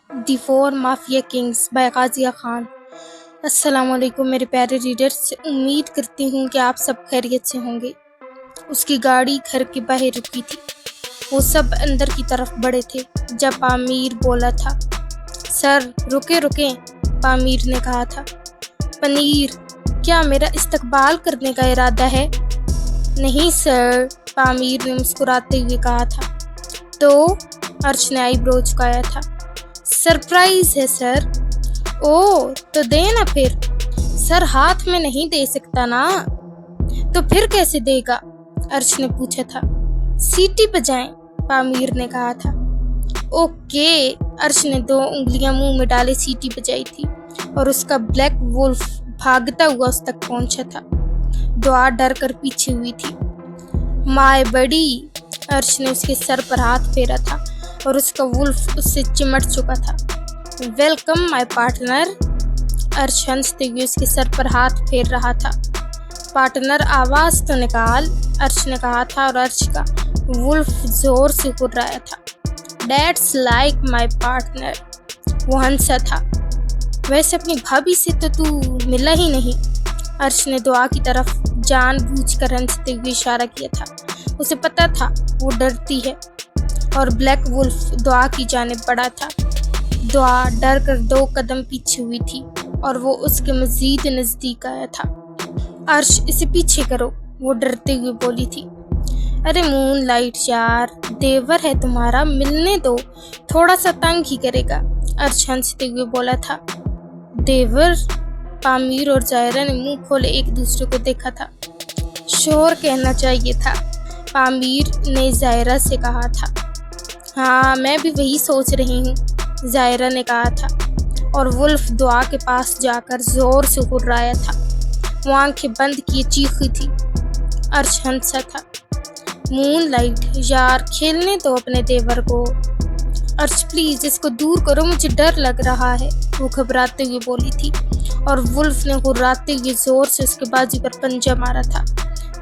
The four mafia kings by Ghazia Khan. السلام علیکم میرے پیارے ریڈرز، امید کرتی ہوں کہ آپ سب خیریت سے ہوں گے۔ اس کی گاڑی گھر کے باہر رکی تھی۔ وہ سب اندر کی طرف بڑھے تھے جب پامیر بولا تھا۔ سر رکیں، پامیر نے کہا تھا۔ پنیر، کیا میرا استقبال کرنے کا ارادہ ہے؟ نہیں سر، پامیر نے مسکراتے ہوئے کہا تھا۔ تو ارش نے آئی برو چکایا تھا۔ سرپرائز ہے سر۔ اوہ تو دے نا پھر۔ سر ہاتھ میں نہیں دے سکتا نا۔ تو پھر کیسے دے گا؟ ارش نے پوچھا تھا۔ سیٹی بجائیں، پامیر نے کہا تھا۔ اوکے، ارش نے 2 انگلیاں منہ میں ڈالے سیٹی بجائی تھی اور اس کا بلیک وولف بھاگتا ہوا اس تک پہنچا تھا۔ دعا ڈر کر پیچھے ہوئی تھی۔ مائی بڑی، ارش نے اس کے سر پر ہاتھ پھیرا تھا اور اس کا وولف اس سے چمٹ چکا تھا۔ ویلکم مائی پارٹنر، ارش ہنستے ہوئے اس کے سر پر ہاتھ پھیر رہا تھا۔ پارٹنر آواز تو نکال، ارش نے کہا تھا اور ارش کا وولف زور سے ہر رہا تھا۔ دیٹس لائک مائی پارٹنر، وہ ہنسا تھا۔ ویسے اپنی بھابھی سے تو ملا ہی نہیں، ارش نے دعا کی طرف جان بوجھ کر ہنستے ہوئے اشارہ کیا تھا۔ اسے پتا تھا وہ ڈرتی ہے اور بلیک وولف دعا کی جانب بڑھا تھا۔ دعا ڈر کر 2 قدم پیچھے ہوئی تھی اور وہ اس کے مزید نزدیک آیا تھا۔ ارش اسے پیچھے کرو، وہ ڈرتے ہوئے بولی تھی۔ ارے مون لائٹ یار، دیور ہے تمہارا، ملنے دو، تھوڑا سا تنگ ہی کرے گا، ارش ہنستے ہوئے بولا تھا۔ دیور؟ پامیر اور زائرہ نے منہ کھولے ایک دوسرے کو دیکھا تھا۔ شور کہنا چاہیے تھا، پامیر نے زائرہ سے کہا تھا۔ ہاں میں بھی وہی سوچ رہی ہوں، زائرہ نے کہا تھا، اور وولف دعا کے پاس جا کر زور سے ہرایا تھا۔ وہ آنکھیں بند کیے چیخی تھی۔ ارش ہنسا تھا۔ مون لائٹ یار، کھیلنے دو اپنے دیور کو۔ ارش پلیز اس کو دور کرو، مجھے ڈر لگ رہا ہے، وہ گھبراتے ہوئے بولی تھی، اور وولف نے ہراتے ہوئے زور سے اس کے بازو پر پنجہ مارا تھا،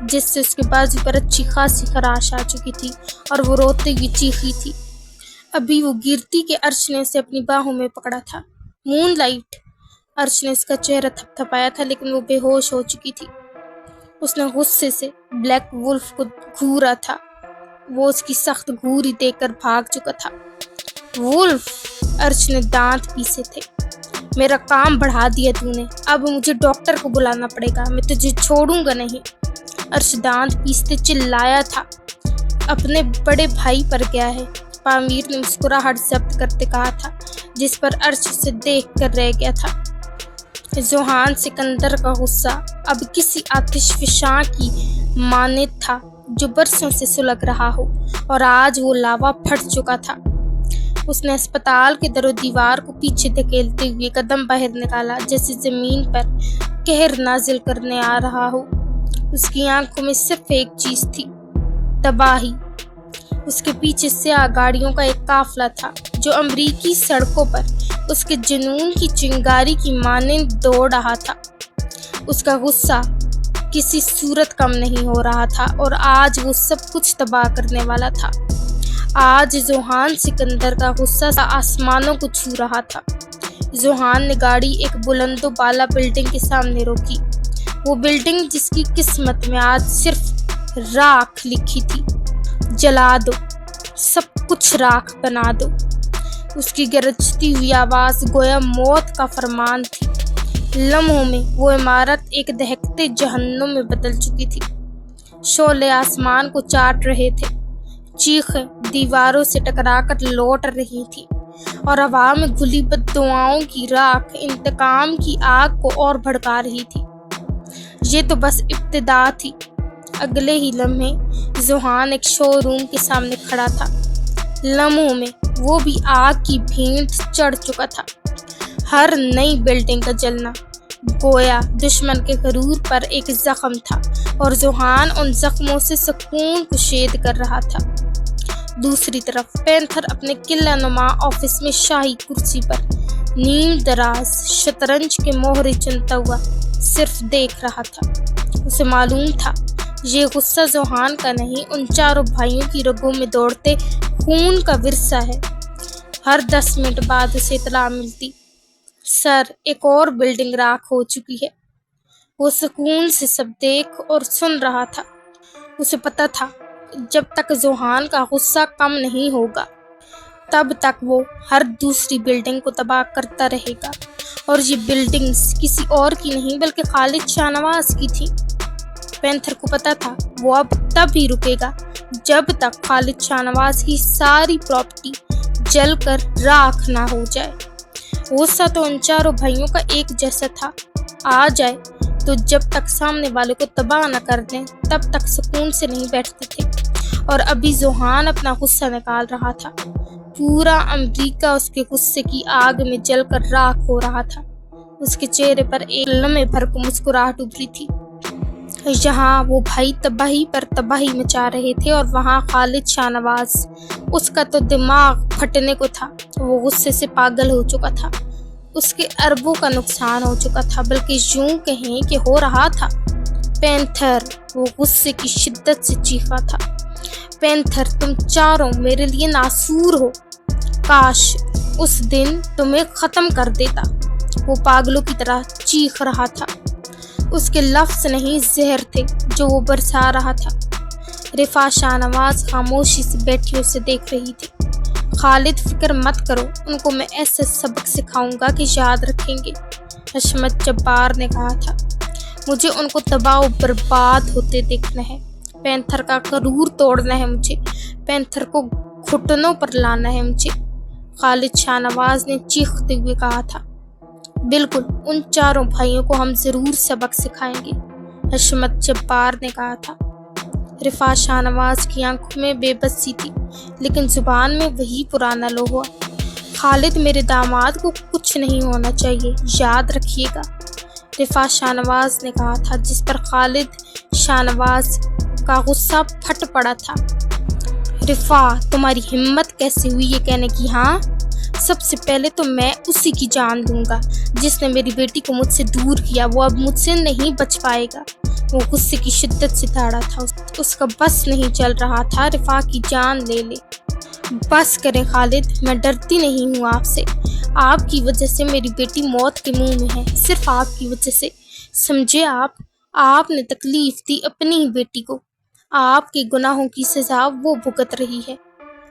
جس سے اس کے بازو پر اچھی خاصی خراش آ چکی تھی اور وہ روتے ہوئے چیخی تھی۔ ابھی وہ گرتی کہ ارش نے اسے اپنی باہوں میں پکڑا تھا۔ مون لائٹ، ارش نے اس کا چہرہ تھپتھپایا تھا لیکن وہ بے ہوش ہو چکی تھی۔ اس نے غصے سے بلیک وولف کو گھورا تھا۔ وہ اس کی سخت گھوری دیکھ کر بھاگ چکا تھا۔ وولف، ارش نے دانت پیسے تھے، میرا کام بڑھا دیا تو نے، اب مجھے ڈاکٹر کو بلانا پڑے گا، میں تجھے چھوڑوں گا نہیں، ارش دانت پیستے چلایا تھا۔ اپنے بڑے بھائی پر گیا ہے، پامیر نے مسکراہٹ ضبط کرتے کہا تھا، جس پر ارش سے دیکھ کر رہ گیا تھا۔ ذوحان سکندر کا غصہ اب کسی آتش فشاں کی مانند تھا جو برسوں سے سلگ رہا ہو، اور آج وہ لاوا پھٹ چکا تھا۔ اس نے اسپتال کے در و دیوار کو پیچھے دھکیلتے ہوئے قدم باہر نکالا، جیسے زمین پر قہر نازل کرنے آ رہا ہو۔ اس کی آنکھوں میں صرف ایک چیز تھی، تباہی۔ اس کے پیچھے سیاہ گاڑیوں کا ایک قافلہ تھا جو امریکی سڑکوں پر اس کے جنون کی چنگاری کی مانند دوڑ رہا تھا۔ اس کا غصہ کسی صورت کم نہیں ہو رہا تھا اور آج وہ سب کچھ تباہ کرنے والا تھا۔ آج ذوحان سکندر کا غصہ آسمانوں کو چھو رہا تھا۔ ذوحان نے گاڑی ایک بلند و بالا بلڈنگ کے سامنے روکی، وہ بلڈنگ جس کی قسمت میں آج صرف راکھ لکھی تھی۔ جلا دو، سب کچھ راکھ بنا دو، اس کی گرجتی ہوئی آواز گویا موت کا فرمان تھی۔ لمحوں میں وہ عمارت ایک دہکتے جہنم میں بدل چکی تھی۔ شعلے آسمان کو چاٹ رہے تھے، چیخیں دیواروں سے ٹکرا کر لوٹ رہی تھی، اور ہوا میں گھلی بددعاؤں کی راکھ انتقام کی آگ کو اور بھڑکا رہی تھی۔ یہ تو بس ابتدا تھی۔ اگلے ہی لمحے ذوحان ایک شو روم کے سامنے کھڑا تھا۔ لمحوں میں وہ بھی آگ کی بھینٹ چڑھ چکا تھا۔ ہر نئی بلڈنگ کا جلنا گویا دشمن کے غرور پر ایک زخم تھا، اور ذوحان ان زخموں سے سکون کشید کر رہا تھا۔ دوسری طرف پینتھر اپنے قلعہ نما آفس میں شاہی کرسی پر نیم دراز شطرنج کے مہرے چنتا ہوا صرف دیکھ رہا تھا۔ اسے معلوم تھا یہ غصہ ذوحان کا نہیں، ان چاروں بھائیوں کی رگوں میں دوڑتے خون کا ورثہ ہے۔ हर 10 मिनट बाद उसे इत्तला मिलती, सर एक और बिल्डिंग राख हो चुकी है। वो सुकून से सब देख और सुन रहा था। उसे पता था जब तक जोहान का गुस्सा कम नहीं होगा तब तक वो हर दूसरी बिल्डिंग को तबाह करता रहेगा, और ये बिल्डिंग्स किसी और की नहीं बल्कि खालिद शाहनवाज की थी। पैंथर को पता था वो अब तब ही रुकेगा जब तक खालिद शाहनवाज की सारी प्रॉपर्टी जलकर राख ना हो जाए। गुस्सा तो उन चारों भाइयों का एक जैसा था, आ जाए तो जब तक सामने वाले को तबाह न कर दें तब तक सुकून से नहीं बैठते थे। और अभी जोहान अपना गुस्सा निकाल रहा था। पूरा अमेरिका उसके गुस्से की आग में जलकर राख हो रहा था। उसके चेहरे पर एक लम्हे भर को मुस्कुराहट उभरी थी। यहाँ वो भाई तबाही पर तबाही मचा रहे थे और वहाँ खालिद शाहनवाज, उसका तो दिमाग फटने को था। वो गुस्से से पागल हो चुका था। उसके अरबों का नुकसान हो चुका था, बल्कि यूं कहें कि हो रहा था। पैंथर, वो गुस्से की शिद्दत से चीखा था, पैंथर तुम चारों मेरे लिए नासूर हो। काश उस दिन तुम्हें खत्म कर देता। वो पागलों की तरह चीख रहा था। उसके लफ्ज नहीं जहर थे जो वो बरसा रहा था। रिफा शाहनवाज खामोशी से बैठी उसे देख रही थी। खालिद फिक्र मत करो, उनको मैं ऐसे सबक सिखाऊंगा कि याद रखेंगे, हशमत जब्बार ने कहा था। मुझे उनको तबाह और बर्बाद होते देखना है। पैंथर का करूर तोड़ना है मुझे। पैंथर को घुटनों पर लाना है मुझे, खालिद शाहनवाज ने चीखते हुए कहा था। बिल्कुल, उन चारों भाइयों को हम जरूर सबक सिखाएंगे, हशमत जब्बार ने कहा था। रिफा शाहनवाज की आंखों में बेबसी थी, लेकिन जुबान में वही पुराना लोहा। खालिद मेरे दामाद को कुछ नहीं होना चाहिए, याद रखिएगा, रिफा शाहनवाज ने कहा था, जिस पर खालिद शाहनवाज का गुस्सा फट पड़ा था। रिफा, तुम्हारी हिम्मत कैसे हुई ये कहने की? हाँ, सबसे पहले तो मैं उसी की जान दूंगा जिसने मेरी बेटी को मुझसे दूर किया। वो अब मुझसे नहीं बच पाएगा। वो गुस्से की शिद्दत से दौड़ा था। उसका बस नहीं चल रहा था। रिफा की जान ले ले। बस करें खालिद, मैं डरती नहीं हूँ आपसे। आपकी वजह से मेरी बेटी मौत के मुंह में है, सिर्फ आपकी वजह से। समझे आपने तकलीफ दी अपनी ही बेटी को। आपके गुनाहों की सजा वो भुगत रही है।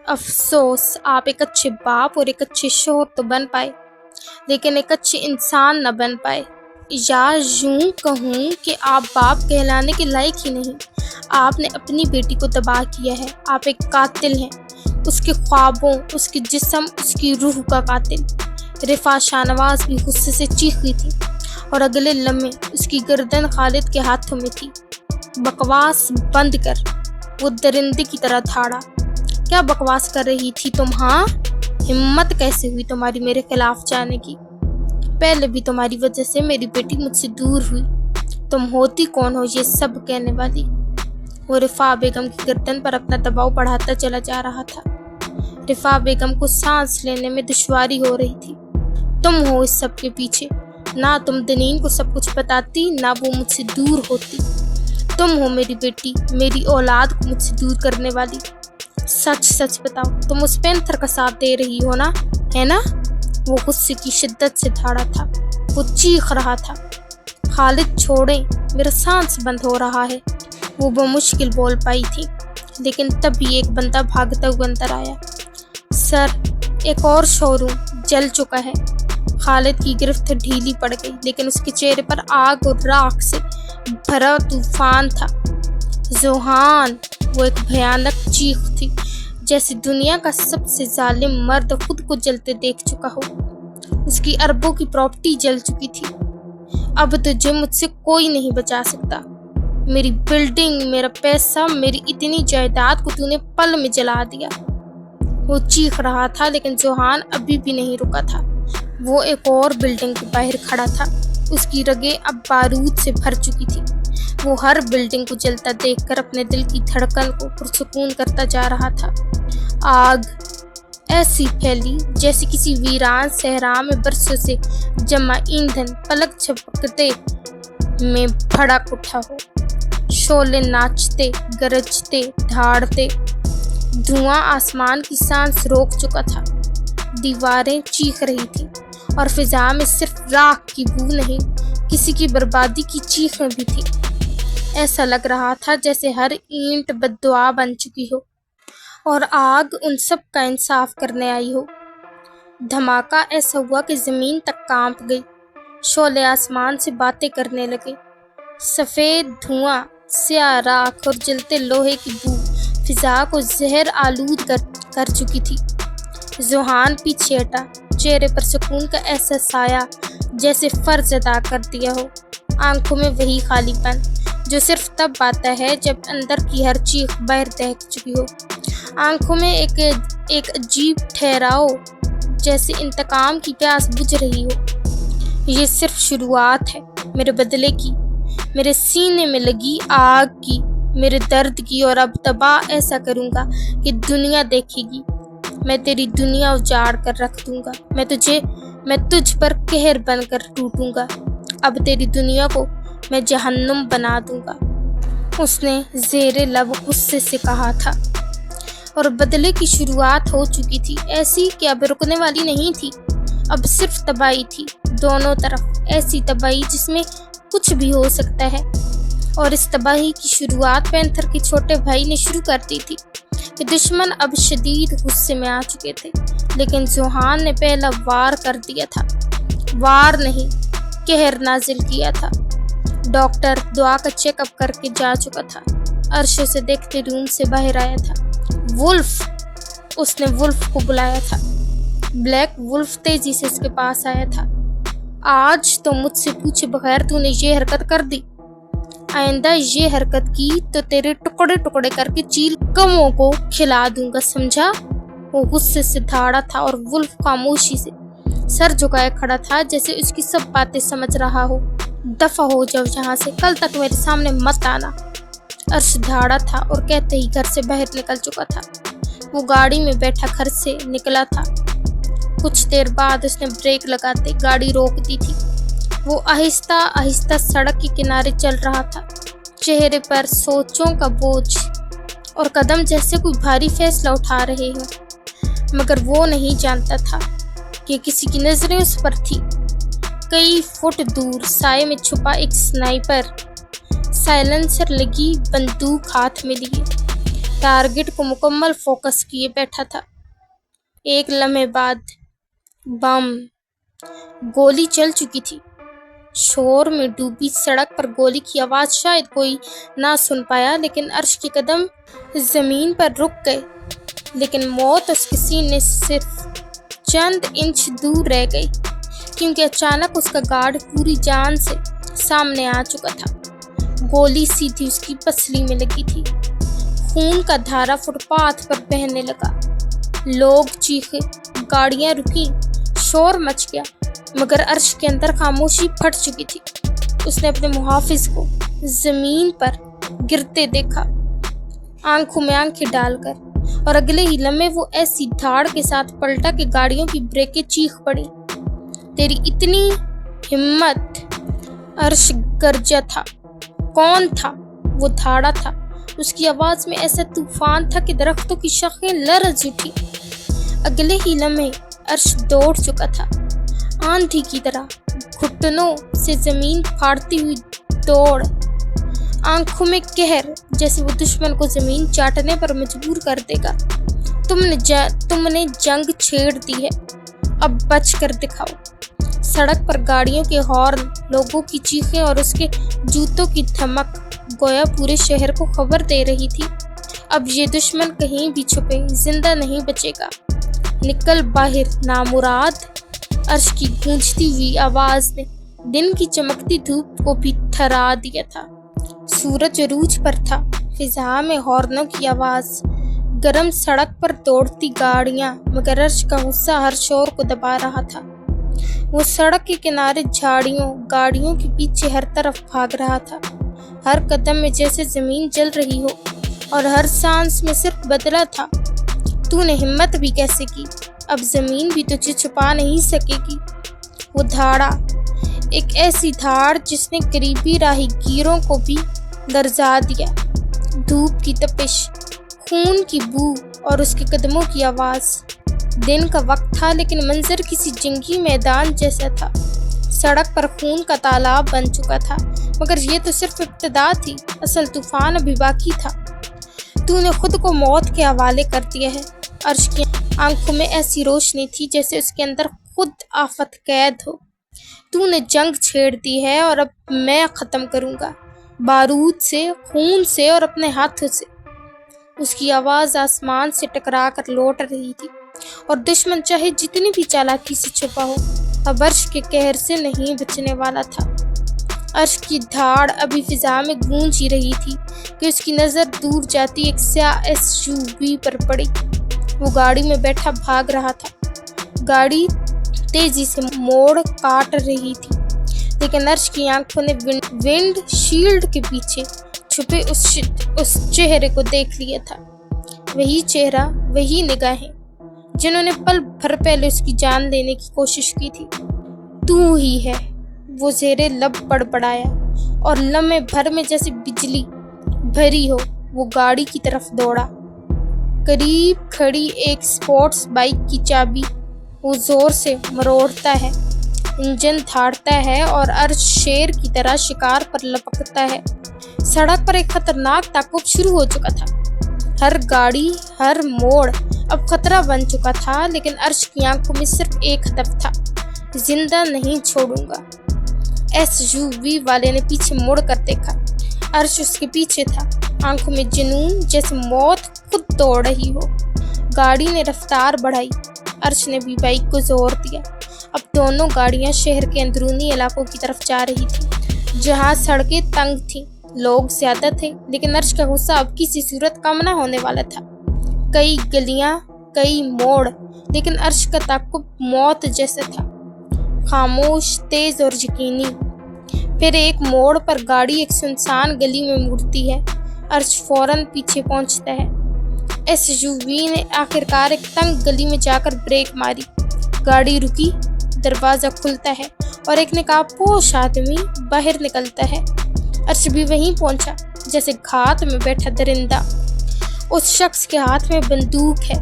अफसोस, आप एक अच्छे बाप और एक अच्छे शोहर तो बन पाए, लेकिन एक अच्छे इंसान न बन पाए। या यूं कहूँ कि आप बाप कहलाने के लायक ही नहीं। आपने अपनी बेटी को तबाह किया है। आप एक कातिल हैं, उसके ख्वाबों, उसके जिस्म, उसकी रूह का कातिल। रिफा शाहनवाज भी गुस्से से चीख गई थी और अगले लम्हे उसकी गर्दन खालिद के हाथों में थी। बकवास बंद कर, वो दरिंदे की तरह धाड़ा। क्या बकवास कर रही थी तुम? हाँ, हिम्मत कैसे हुई तुम्हारी मेरे खिलाफ जाने की? पहले भी तुम्हारी वजह से मेरी बेटी मुझसे दूर हुई। तुम होती कौन हो ये सब कहने वाली? वो रिफा बेगम की गर्दन पर अपना दबाव बढ़ाता चला जा रहा था। रिफा बेगम को सांस लेने में दुश्वारी हो रही थी। तुम हो इस सब के पीछे। ना तुम दनीन को सब कुछ बताती, ना वो मुझसे दूर होती। तुम हो मेरी बेटी, मेरी औलाद को मुझसे दूर करने वाली। सच सच बताओ, तुम उस पैंथर का साथ दे रही हो ना, है ना? वो गुस्से की शिद्दत से धाड़ा था। वो चीख रहा था, खालिद छोड़ें, मेरा सांस बंद हो रहा है। वो बमुश्किल बोल पाई थी, लेकिन तभी एक बंदा भागता हुआ अंदर आया। सर, एक और शोरूम जल चुका है। खालिद की गिरफ्त ढीली पड़ गई, लेकिन उसके चेहरे पर आग और राख से भरा तूफान था। जोहान, वो एक भयानक चीख थी, जैसे दुनिया का सबसे जालिम मर्द खुद को जलते देख चुका हो। उसकी अरबों की प्रॉपर्टी जल चुकी थी। अब तुझे मुझसे कोई नहीं बचा सकता। मेरी बिल्डिंग, मेरा पैसा, मेरी इतनी जायदाद को तूने पल में जला दिया। वो चीख रहा था, लेकिन जोहान अभी भी नहीं रुका था। वो एक और बिल्डिंग के बाहर खड़ा था। उसकी रगें अब बारूद से भर चुकी थी। वो हर बिल्डिंग को जलता देखकर अपने दिल की धड़कन को पुरसुकून करता जा रहा था। आग ऐसी फैली जैसे किसी वीरान सहरा में बरसों से जमा ईंधन पलक झपकते में भड़क उठा हो। शोले नाचते, गरजते, धाड़ते, धुआं आसमान की सांस रोक चुका था। دیواریں چیخ رہی تھیں اور فضا میں صرف راکھ کی بو نہیں، کسی کی بربادی کی چیخیں بھی تھیں۔ ایسا لگ رہا تھا جیسے ہر اینٹ بددعا بن چکی ہو اور آگ ان سب کا انصاف کرنے آئی ہو۔ دھماکہ ایسا ہوا کہ زمین تک کانپ گئی، شعلے آسمان سے باتیں کرنے لگے۔ سفید دھواں، سیاہ راکھ اور جلتے لوہے کی بو فضا کو زہر آلود کر چکی تھی۔ ذوحان پیچھے ہٹا، چہرے پر سکون کا احساس آیا جیسے فرض ادا کر دیا ہو۔ آنکھوں میں وہی خالی پن جو صرف تب آتا ہے جب اندر کی ہر چیخ باہر دہک چکی ہو۔ آنکھوں میں ایک عجیب ٹھہراؤ، جیسے انتقام کی پیاس بجھ رہی ہو۔ یہ صرف شروعات ہے میرے بدلے کی، میرے سینے میں لگی آگ کی، میرے درد کی، اور اب تباہ ایسا کروں گا کہ دنیا دیکھے گی۔ میں تیری دنیا اجاڑ کر رکھ دوں گا، میں تجھ پر قہر بن کر ٹوٹوں گا۔ اب تیری دنیا کو میں جہنم بنا دوں گا، اس نے زیر لب غصے سے کہا تھا۔ اور بدلے کی شروعات ہو چکی تھی، ایسی کہ اب رکنے والی نہیں تھی۔ اب صرف تباہی تھی دونوں طرف، ایسی تباہی جس میں کچھ بھی ہو سکتا ہے۔ اور اس تباہی کی شروعات پینتھر کے چھوٹے بھائی نے شروع کر دی تھی کہ دشمن اب شدید غصے میں آ چکے تھے، لیکن ذوحان نے پہلا وار کر دیا تھا۔ وار نہیں، قہر نازل کیا تھا۔ ڈاکٹر دعا کا چیک اپ کر کے جا چکا تھا، عرش اسے دیکھتے روم سے باہر آیا تھا۔ ولف، اس نے ولف کو بلایا تھا۔ بلیک ولف تیزی سے اس کے پاس آیا تھا۔ آج تو مجھ سے پوچھے بغیر تو نے یہ حرکت کر دی، آئندہ یہ حرکت کی تو تیرے ٹکڑے ٹکڑے کر کے چیل کموں کو کھلا دوں گا، سمجھا؟ وہ غصے سے دھاڑا تھا اور ولف خاموشی سے سر جھکائے کھڑا تھا جیسے اس کی سب باتیں سمجھ رہا ہو۔ دفع ہو جاؤ یہاں سے، کل تک میرے سامنے مت آنا۔ عرش دھاڑا تھا اور کہتے ہی گھر سے باہر نکل چکا تھا۔ وہ گاڑی میں بیٹھا گھر سے نکلا تھا۔ کچھ دیر بعد اس نے بریک لگاتے گاڑی روک دی تھی۔ وہ آہستہ آہستہ سڑک کے کنارے چل رہا تھا، چہرے پر سوچوں کا بوجھ اور قدم جیسے کوئی بھاری فیصلہ اٹھا رہے ہوں، مگر وہ نہیں جانتا تھا کہ کسی کی نظریں اس پر تھی۔ کئی فٹ دور سائے میں چھپا ایک سنائپر سائلنسر لگی بندوق ہاتھ میں لیے ٹارگٹ کو مکمل فوکس کیے بیٹھا تھا۔ ایک لمحے بعد بم، گولی چل چکی تھی۔ شور میں ڈوبی سڑک پر گولی کی آواز شاید کوئی نہ سن پایا، لیکن عرش کے قدم زمین پر رک گئے۔ لیکن موت اس کے سینے سے صرف چند انچ دور رہ گئی، کیونکہ اچانک اس کا گارڈ پوری جان سے سامنے آ چکا تھا۔ گولی سیدھی اس کی پسلی میں لگی تھی۔ خون کا دھارا فٹ پاتھ پر بہنے لگا۔ لوگ چیخے، گاڑیاں رکیں، شور مچ گیا، مگر عرش کے اندر خاموشی پھٹ چکی تھی۔ اس نے اپنے محافظ کو زمین پر گرتے دیکھا، آنکھوں میں آنکھیں ڈال کر، اور اگلے ہی لمحے وہ ایسی دھاڑ کے ساتھ پلٹا کہ گاڑیوں کی بریکیں چیخ پڑی۔ تیری اتنی ہمت! عرش گرجا تھا۔ کون تھا؟ وہ دھاڑا تھا۔ اس کی آواز میں ایسا طوفان تھا کہ درختوں کی شاخیں لرز اٹھی۔ اگلے ہی لمحے عرش دوڑ چکا تھا، آندھی کی طرح، گھٹنوں سے زمین پھاڑتی ہوئی دوڑ، آنکھوں میں قہر، جیسے وہ دشمن کو زمین چاٹنے پر مجبور کر دے گا۔ تم نے جنگ چھیڑ دی ہے، اب بچ کر دکھاؤ۔ سڑک پر گاڑیوں کے ہارن، لوگوں کی چیخیں اور اس کے جوتوں کی دھمک گویا پورے شہر کو خبر دے رہی تھی، اب یہ دشمن کہیں بھی چھپے زندہ نہیں بچے گا۔ نکل باہر نامراد! عرش کی گونجتی ہوئی آواز نے دن کی چمکتی دھوپ کو بھی تھرا دیا تھا۔ سورج عروج پر تھا، فضا میں ہارنوں کی آواز، گرم سڑک پر دوڑتی گاڑیاں، مگر عرش کا غصہ ہر شور کو دبا رہا تھا۔ وہ سڑک کے کنارے جھاڑیوں، گاڑیوں کے پیچھے ہر طرف بھاگ رہا تھا، ہر قدم میں جیسے زمین جل رہی ہو اور ہر سانس میں صرف بدلہ تھا۔ تو نے ہمت بھی کیسے کی؟ اب زمین بھی تجھے چھپا نہیں سکے گی۔ وہ دھاڑا، ایک ایسی دھاڑ جس نے قریبی راہی گیروں کو بھی لرزا دیا۔ دھوپ کی تپش، خون کی بو اور اس کے قدموں کی آواز۔ दिन का वक्त था लेकिन मंजर किसी जंगी मैदान जैसा था। सड़क पर खून का तालाब बन चुका था, मगर ये तो सिर्फ इब्तिदा थी, असल तूफान अभी बाकी था। तूने खुद को मौत के हवाले कर दिया है। अर्श की आंखों में ऐसी रोशनी थी जैसे उसके अंदर खुद आफत कैद हो। तूने जंग छेड़ दी है और अब मैं ख़त्म करूँगा, बारूद से, खून से और अपने हाथों से। उसकी आवाज़ आसमान से टकरा कर लौट रही थी और दुश्मन चाहे जितनी भी चालाकी से छुपा हो, अब अर्श के कहर से नहीं बचने वाला था। अर्श की धाड़ अभी फिजा में गूंज ही रही थी कि उसकी नज़र दूर जाती एक स्याह SUV पर पड़ी। वो गाड़ी में बैठा भाग रहा था। गाड़ी तेजी से मोड़ काट रही थी, लेकिन अर्श की आंखों ने विंड शील्ड के पीछे छुपे उस चेहरे को देख लिया था। वही चेहरा, वही निगाहें जिन्होंने पल भर पहले उसकी जान लेने की कोशिश की थी। तू ही है, वो ज़ेरे लब बड़बड़ाया और लम्हे भर में जैसे बिजली भरी हो वो गाड़ी की तरफ दौड़ा। करीब खड़ी एक स्पोर्ट्स बाइक की चाबी वो जोर से मरोड़ता है, इंजन धाड़ता है और अर्श शेर की तरह शिकार पर लपकता है। सड़क पर एक खतरनाक ताक़ुब शुरू हो चुका था। हर गाड़ी, हर मोड़ अब खतरा बन चुका था, लेकिन अर्श की आंखों में सिर्फ एक हदफ था, जिंदा नहीं छोड़ूंगा। SUV वाले ने पीछे मुड़ कर देखा। अर्श उसके पीछे था, आंखों में जुनून, जैसे मौत खुद दौड़ रही हो। गाड़ी ने रफ्तार बढ़ाई, अर्श ने भी बाइक को जोर दिया। अब दोनों गाड़ियां शहर के अंदरूनी इलाकों की तरफ जा रही थी, जहां सड़कें तंग थीं, लोग ज्यादा थे, लेकिन अर्श का गुस्सा अब किसी सूरत कम न होने वाला था। कई गलियां, कई मोड़, लेकिन अर्श का ताक़ुब मौत जैसा था, खामोश, तेज और यकीनी। फिर एक मोड़ पर गाड़ी एक सुनसान गली में मुड़ती है। अर्श फौरन पीछे पहुंचता है। SUV ने आखिरकार एक तंग गली में जाकर ब्रेक मारी। गाड़ी रुकी, दरवाज़ा खुलता है और एक नकाबपोश आदमी बाहर निकलता है। अर्श भी वहीं पहुंचा, जैसे घात में बैठा दरिंदा। उस शख्स के हाथ में बंदूक है।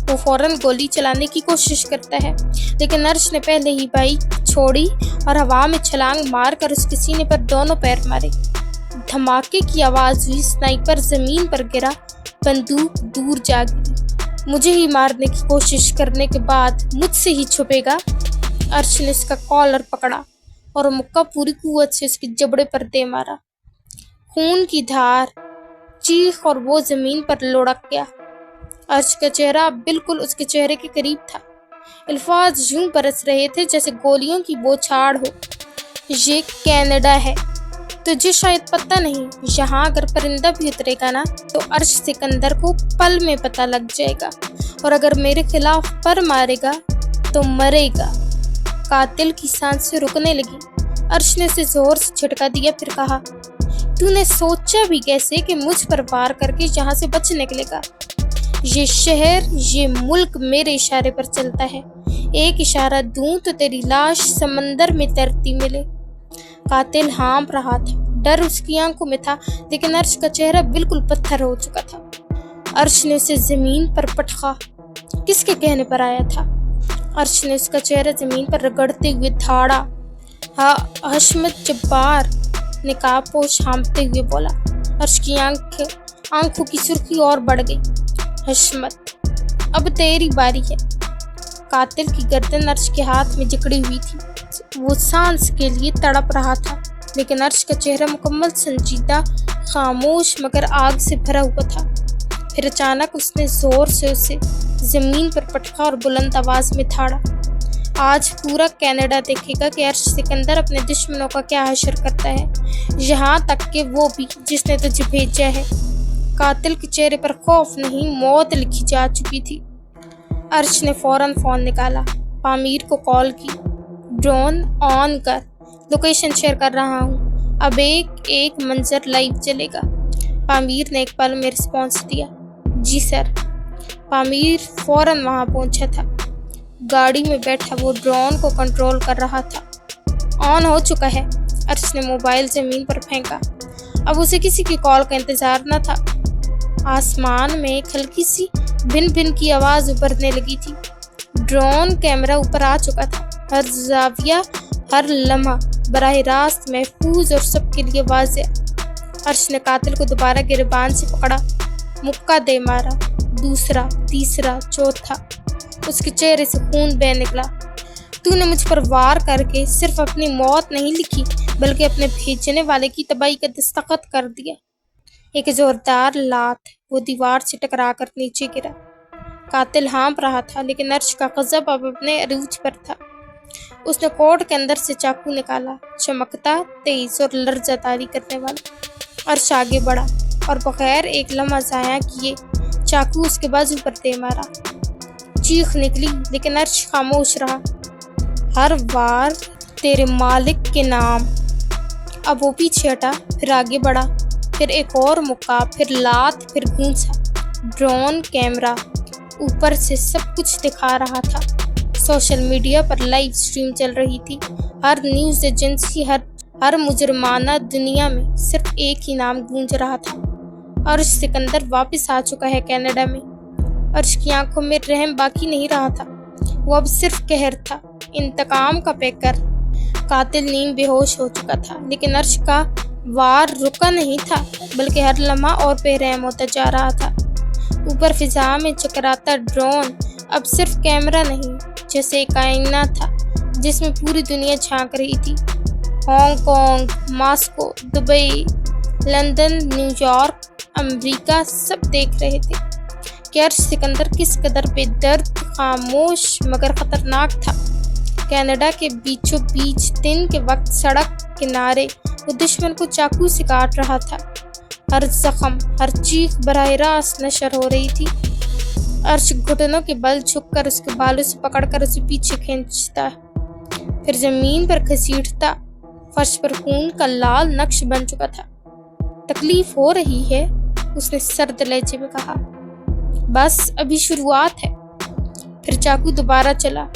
वो फौरन गोली चलाने की कोशिश करता है, लेकिन अर्श ने पहले ही बाइक छोड़ी और हवा में छलांग मारकर उसके सीने पर दोनों पैर मारे। धमाके की आवाज़ हुई, स्नाइपर ज़मीन पर गिरा, बंदूक दूर जा गिरी। मुझे ही मारने की कोशिश करने के बाद मुझसे ही छुपेगा। अर्श ने उसका कॉलर पकड़ा और मुक्का पूरी कुव्वत से उसके जबड़े पर दे मारा। खून की धार, चीख और वो ज़मीन पर लुढ़क गया। अर्श का चेहरा बिल्कुल उसके चेहरे के करीब था। अल्फाज यूं बरस रहे थे जैसे गोलियों की बौछार हो। ये कनाडा है, तुझे शायद पता नहीं, यहाँ अगर परिंदा भी उतरेगा ना तो अर्श सिकंदर को पल में पता लग जाएगा, और अगर मेरे खिलाफ पर मारेगा तो मरेगा। कातिल की सांसें रुकने लगी। अर्श ने उसे जोर से झटका दिया, फिर कहा, तूने सोचा भी कैसे कि मुझ पर वार करके यहाँ से बच निकलेगा? ये शहर, ये मुल्क मेरे इशारे पर चलता है। एक इशारा दूं तो तेरी लाश समंदर में तैरती मिले। कातिल हाँप रहा था, डर उसकी आंखों में था, लेकिन अर्श का चेहरा बिल्कुल पत्थर हो चुका था। अर्श ने उसे जमीन पर पटका। किसके कहने पर आया था? अर्श ने उसका चेहरा जमीन पर रगड़ते हुए धाड़ा। हाँ, हशमत जब्बार, निकाबपोश हाँपते हुए बोला। अर्श की आंखों की सुर्खी और बढ़ गई। हशमत, अब तेरी बारी है। कातिल की गर्दन अर्श के हाथ में जकड़ी हुई थी। वो सांस के लिए तड़प रहा था, लेकिन अर्श का चेहरा मुकम्मल संजीदा, खामोश मगर आग से भरा हुआ था। फिर अचानक उसने जोर से उसे जमीन पर पटका और बुलंद आवाज में थाड़ा। आज पूरा कनाडा देखेगा कि अर्श सिकंदर अपने दुश्मनों का क्या हशर करता है, यहाँ तक कि वो भी जिसने तुझे भेजा है। कातिल के चेहरे पर खौफ नहीं, मौत लिखी जा चुकी थी। अर्श ने फौरन फ़ोन निकाला, पामीर को कॉल की। ड्रोन ऑन कर, लोकेशन शेयर कर रहा हूँ, अब एक मंजर लाइव चलेगा। पामीर ने एक पल में रिस्पॉन्स दिया, जी सर। पामीर फौरन वहाँ पहुँचा था। गाड़ी में बैठा वो ड्रोन को कंट्रोल कर रहा था। ऑन हो चुका है। अर्श ने मोबाइल ज़मीन पर फेंका। अब उसे किसी की कॉल का इंतज़ार न था। आसमान में एक हल्की सी भिन भिन की आवाज़ उभरने लगी थी। ड्रोन कैमरा ऊपर आ चुका था, हर जाविया, हर लम्हा बराह रास्त महफूज और सबके लिए वाज़ेह। अर्श ने कातिल को दोबारा गिरबान से पकड़ा, मुक्का दे मारा, दूसरा, तीसरा, चौथा। उसके चेहरे से खून बह निकला। तूने मुझ पर वार करके सिर्फ अपनी मौत नहीं लिखी, बल्कि अपने भेजने वाले की तबाही का दस्तखत कर दिया। एक जोरदार लात वो दीवार से टकरा कर नीचे गिरा। कातिल हाँफ रहा था, लेकिन अर्श का गज़ब अब अपने अरूज पर था। उसने कोट के अंदर से चाकू निकाला, चमकता, तेज और लर्ज़ातारी करने वाला। अर्श आगे बढ़ा और बगैर एक लम्हा ज़ाया किए चाकू उसके बाजू पर दे मारा। चीख निकली, लेकिन अर्श खामोश रहा। हर वार तेरे मालिक के नाम। अब वो पीछे हटा, फिर आगे बढ़ा, फिर एक और मुक्का, फिर लात, फिर गूंजा। ड्रोन कैमरा ऊपर से सब कुछ दिखा रहा था। सोशल मीडिया पर लाइव स्ट्रीम चल रही थी। हर न्यूज़ एजेंसी, हर मुजरमाना दुनिया में सिर्फ एक ही नाम गूंज रहा था। अर्श सिकंदर वापस आ चुका है कनाडा में। अर्श की आंखों में रहम बाकी नहीं रहा था। वो अब सिर्फ कहर था, इंतकाम का पैकर। कातिल नीम बेहोश हो चुका था, लेकिन अर्श का वार रुका नहीं था, बल्कि हर लम्हा और बेरहम होता जा रहा था। ऊपर फिजा में चकराता ड्रोन अब सिर्फ कैमरा नहीं, जैसे एक आईना था जिसमें पूरी दुनिया झांक रही थी। Hong Kong, Moscow, Dubai, London, New York, America सब देख रहे थे कि अर्श सिकंदर किस कदर बेदर्द, खामोश मगर खतरनाक था। कनाडा के बीचों बीच दिन के वक्त सड़क किनारे वो दुश्मन को चाकू से काट रहा था। हर जख्म, हर चीख बराह रास्त नशर हो रही थी। अर्श घुटनों के बल झुककर उसके बालों से पकड़कर उसे पीछे खींचता, फिर जमीन पर घसीटता। फर्श पर खून का लाल नक्श बन चुका था। तकलीफ हो रही है, उसने सर्द लहजे में कहा। बस अभी शुरुआत है। फिर चाकू दोबारा चला,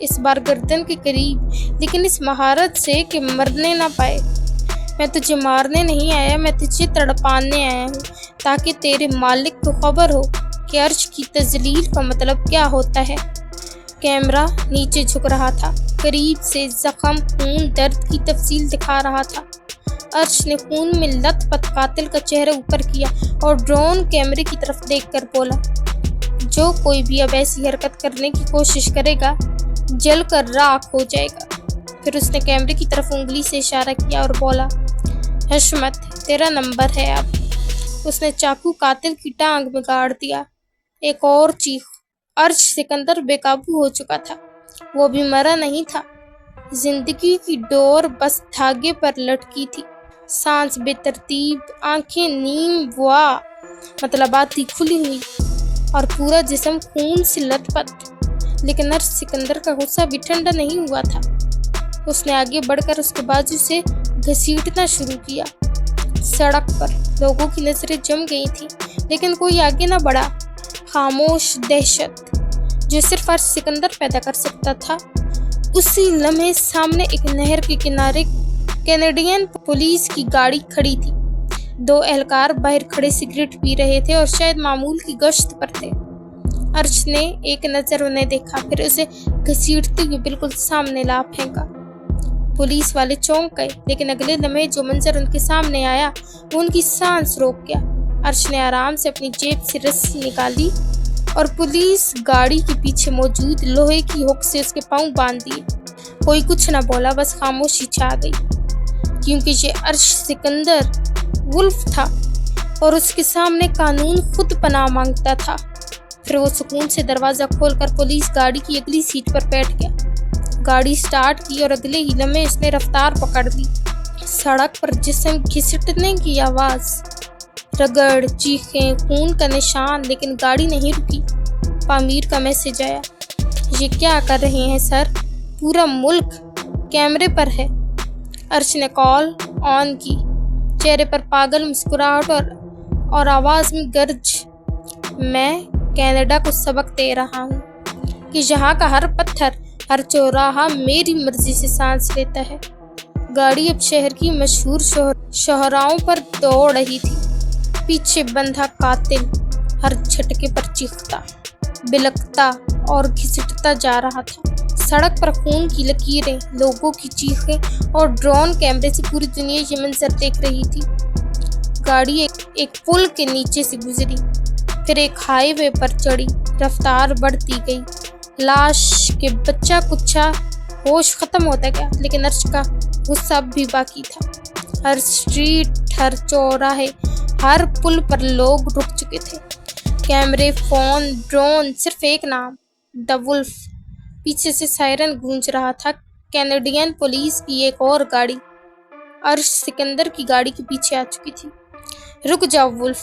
इस बार गर्दन के करीब, लेकिन इस महारत से कि मरने ना पाए। मैं तुझे मारने नहीं आया, मैं तुझे तड़पाने आया हूँ, ताकि तेरे मालिक को खबर हो कि अर्श की तजलील का मतलब क्या होता है। कैमरा नीचे झुक रहा था, करीब से जख्म, खून, दर्द की तफसील दिखा रहा था। अर्श ने खून में लथपथ कातिल का चेहरा ऊपर किया और ड्रोन कैमरे की तरफ देखकर बोला, जो कोई भी अब ऐसी हरकत करने की कोशिश करेगा जलकर राख हो जाएगा। फिर उसने कैमरे की तरफ उंगली से इशारा किया और बोला, हशमत, तेरा नंबर है अब। उसने चाकू कातिल की टांग में गाड़ दिया। एक और चीख। अर्श सिकंदर बेकाबू हो चुका था। वो भी मरा नहीं था। जिंदगी की डोर बस धागे पर लटकी थी। सांस बेतरतीब, आंखें नीम वा मतलब आती खुली हुई और पूरा जिस्म खून से लथपथ। लेकिन अर्श सिकंदर का गुस्सा भी ठंडा नहीं हुआ था। उसने आगे बढ़कर उसके बाजू से घसीटना शुरू किया। सड़क पर लोगों की नजरें जम गई थी, लेकिन कोई आगे न बढ़ा। खामोश दहशत जो सिर्फ अर्श सिकंदर पैदा कर सकता था। उसी लम्हे सामने एक नहर के किनारे कैनेडियन पुलिस की गाड़ी खड़ी थी। दो एहलकार बाहर खड़े सिगरेट पी रहे थे और शायद मामूल की गश्त पर थे। अर्श ने एक नजर उन्हें देखा, फिर उसे घसीटते हुए बिल्कुल सामने ला फेंका। पुलिस वाले चौंक गए, लेकिन अगले लम्हे जो मंजर उनके सामने आया वो उनकी सांस रोक गया। अर्श ने आराम से अपनी जेब से रस्सी निकाली और पुलिस गाड़ी के पीछे मौजूद लोहे की हुक से उसके पांव बांध दिए। कोई कुछ न बोला, बस खामोशी छा गई, क्योंकि ये अर्श सिकंदर वुल्फ था और उसके सामने कानून खुद पनाह मांगता था। फिर वो सुकून से दरवाजा खोलकर पुलिस गाड़ी की अगली सीट पर बैठ गया। गाड़ी स्टार्ट की और अगले ही लम्हे उसने रफ्तार पकड़ ली। सड़क पर जिस्म घिसटने की आवाज, रगड़, चीखें, खून का निशान, लेकिन गाड़ी नहीं रुकी। पामीर का मैसेज आया, ये क्या कर रहे हैं सर, पूरा मुल्क कैमरे पर है। अर्श ने कॉल ऑन की, चेहरे पर पागल मुस्कुराहट और आवाज में गर्ज, मैं कनाडा को सबक दे रहा हूँ कि यहाँ का हर पत्थर, हर चौराहा मेरी मर्जी से सांस लेता है। गाड़ी अब शहर की मशहूर शोहराओं पर दौड़ रही थी। पीछे बंधा कातिल हर झटके पर चीखता। बिलखता और घिसटता जा रहा था। सड़क पर खून की लकीरें, लोगों की चीखें और ड्रोन कैमरे से पूरी दुनिया ये मंजर देख रही थी। गाड़ी एक पुल के नीचे से गुजरी, फिर एक हाईवे पर चढ़ी, रफ्तार बढ़ती गई। लाश के बच्चा कुच्चा होश खत्म होता गया, लेकिन अर्श का गुस्सा अब भी बाकी था। हर स्ट्रीट, हर चौराहे, हर पुल पर लोग रुक चुके थे। कैमरे, फोन, ड्रोन, सिर्फ एक नाम, द वुल्फ। पीछे से सायरन गूंज रहा था। कैनेडियन पुलिस की एक और गाड़ी अर्श सिकंदर की गाड़ी के पीछे आ चुकी थी। रुक जाओ वुल्फ,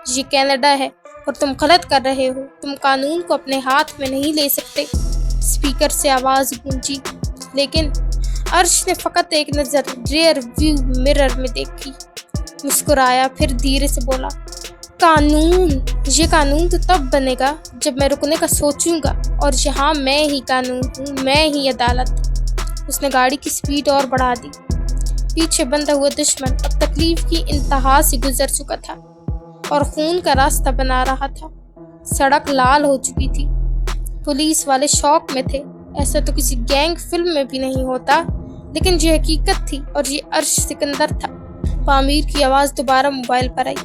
ये कनाडा है और तुम गलत कर रहे हो। तुम कानून को अपने हाथ में नहीं ले सकते। स्पीकर से आवाज गूंजी, लेकिन अर्श ने फकत एक नजर रियर व्यू मिरर में देखी, मुस्कुराया, फिर धीरे से बोला, ये कानून तो तब बनेगा जब मैं रुकने का सोचूंगा, और यहाँ मैं ही कानून हूँ, मैं ही अदालत। उसने गाड़ी की स्पीड और बढ़ा दी। पीछे बंधा हुआ दुश्मन अब तकलीफ की इंतहा से गुजर चुका था और खून का रास्ता बना रहा था। सड़क लाल हो चुकी थी। पुलिस वाले शौक में थे। ऐसा तो किसी गैंग फिल्म में भी नहीं होता, लेकिन ये हकीकत थी और ये अर्श सिकंदर था। पामीर की आवाज दोबारा मोबाइल पर आई।